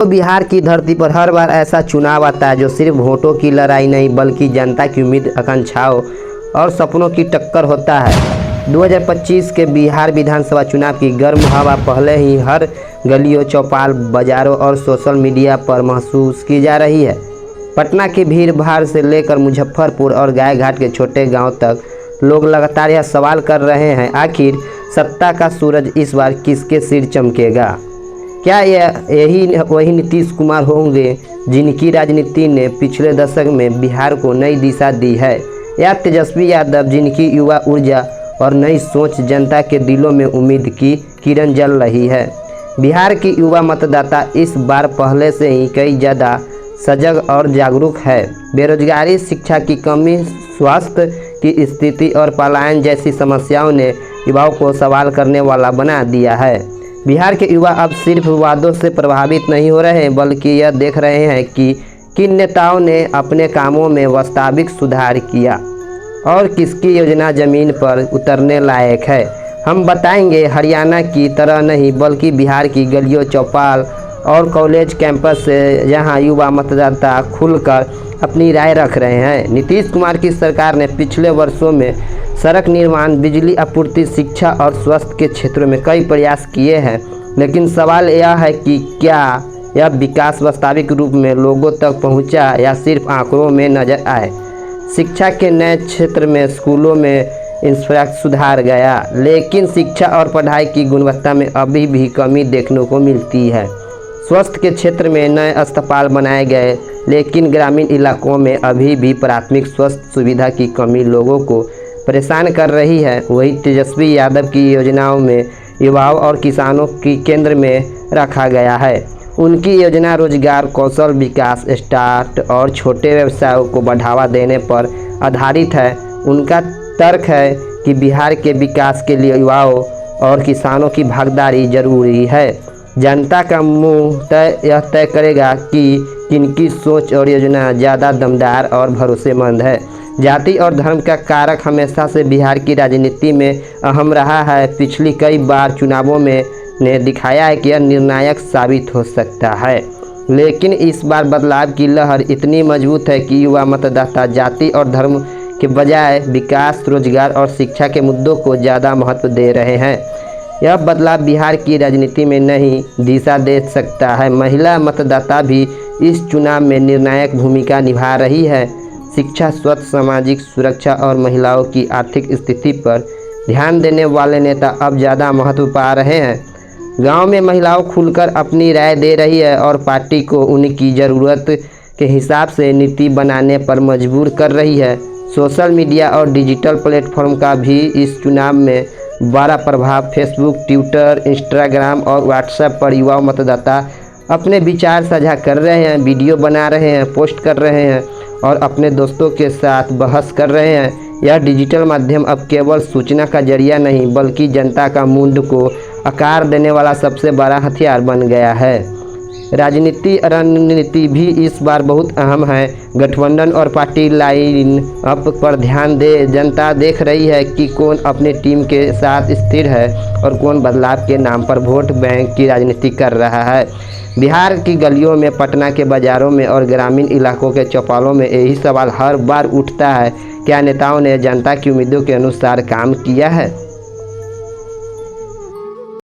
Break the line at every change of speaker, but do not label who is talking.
तो बिहार की धरती पर हर बार ऐसा चुनाव आता है जो सिर्फ वोटों की लड़ाई नहीं बल्कि जनता की उम्मीद, आकांक्षाओं और सपनों की टक्कर होता है। 2025 के बिहार विधानसभा चुनाव की गर्म हवा पहले ही हर गलियों, चौपाल, बाजारों और सोशल मीडिया पर महसूस की जा रही है। पटना की भीड़ भाड़ से लेकर मुजफ्फरपुर और गायघाट के छोटे गांव तक लोग लगातार यह सवाल कर रहे हैं, आखिर सत्ता का सूरज इस बार किसके सिर चमकेगा? क्या यही वही नीतीश कुमार होंगे जिनकी राजनीति ने पिछले दशक में बिहार को नई दिशा दी है, या तेजस्वी यादव जिनकी युवा ऊर्जा और नई सोच जनता के दिलों में उम्मीद की किरण जल रही है? बिहार की युवा मतदाता इस बार पहले से ही कई ज़्यादा सजग और जागरूक है। बेरोजगारी, शिक्षा की कमी, स्वास्थ्य की स्थिति और पलायन जैसी समस्याओं ने युवाओं को सवाल करने वाला बना दिया है। बिहार के युवा अब सिर्फ वादों से प्रभावित नहीं हो रहे बल्कि यह देख रहे हैं कि किन नेताओं ने अपने कामों में वास्तविक सुधार किया और किसकी योजना ज़मीन पर उतरने लायक है। हम बताएंगे हरियाणा की तरह नहीं बल्कि बिहार की गलियों, चौपाल और कॉलेज कैंपस से जहां युवा मतदाता खुलकर अपनी राय रख रहे हैं। नीतीश कुमार की सरकार ने पिछले वर्षों में सड़क निर्माण, बिजली आपूर्ति, शिक्षा और स्वास्थ्य के क्षेत्रों में कई प्रयास किए हैं, लेकिन सवाल यह है कि क्या यह विकास वास्तविक रूप में लोगों तक पहुंचा या सिर्फ आंकड़ों में नजर आए। शिक्षा के नए क्षेत्र में स्कूलों में इंफ्रास्ट्रक्चर सुधार गया, लेकिन शिक्षा और पढ़ाई की गुणवत्ता में अभी भी कमी देखने को मिलती है। स्वास्थ्य के क्षेत्र में नए अस्पताल बनाए गए, लेकिन ग्रामीण इलाकों में अभी भी प्राथमिक स्वास्थ्य सुविधा की कमी लोगों को परेशान कर रही है। वही तेजस्वी यादव की योजनाओं में युवाओं और किसानों की केंद्र में रखा गया है। उनकी योजना रोजगार, कौशल विकास, स्टार्ट और छोटे व्यवसायों को बढ़ावा देने पर आधारित है। उनका तर्क है कि बिहार के विकास के लिए युवाओं और किसानों की भागीदारी जरूरी है। जनता का मुंह यह तय करेगा कि किनकी सोच और योजना ज़्यादा दमदार और भरोसेमंद है। जाति और धर्म का कारक हमेशा से बिहार की राजनीति में अहम रहा है। पिछली कई बार चुनावों में ने दिखाया है कि यह निर्णायक साबित हो सकता है, लेकिन इस बार बदलाव की लहर इतनी मजबूत है कि युवा मतदाता जाति और धर्म के बजाय विकास, रोजगार और शिक्षा के मुद्दों को ज़्यादा महत्व दे रहे हैं। यह बदलाव बिहार की राजनीति में नई दिशा दे सकता है। महिला मतदाता भी इस चुनाव में निर्णायक भूमिका निभा रही है। शिक्षा, स्वास्थ्य, सामाजिक सुरक्षा और महिलाओं की आर्थिक स्थिति पर ध्यान देने वाले नेता अब ज़्यादा महत्व पा रहे हैं। गांव में महिलाओं खुलकर अपनी राय दे रही है और पार्टी को उनकी ज़रूरत के हिसाब से नीति बनाने पर मजबूर कर रही है। सोशल मीडिया और डिजिटल प्लेटफॉर्म का भी इस चुनाव में बड़ा प्रभाव। फेसबुक, ट्विटर, इंस्टाग्राम और व्हाट्सएप पर युवा मतदाता अपने विचार साझा कर रहे हैं, वीडियो बना रहे हैं, पोस्ट कर रहे हैं और अपने दोस्तों के साथ बहस कर रहे हैं। यह डिजिटल माध्यम अब केवल सूचना का जरिया नहीं बल्कि जनता का मूड को आकार देने वाला सबसे बड़ा हथियार बन गया है। राजनीति रणनीति भी इस बार बहुत अहम है। गठबंधन और पार्टी लाइन अप पर ध्यान दे जनता देख रही है कि कौन अपनी टीम के साथ स्थिर है और कौन बदलाव के नाम पर वोट बैंक की राजनीति कर रहा है। बिहार की गलियों में, पटना के बाज़ारों में और ग्रामीण इलाकों के चौपालों में यही सवाल हर बार उठता है, क्या नेताओं ने जनता की उम्मीदों के अनुसार काम किया है?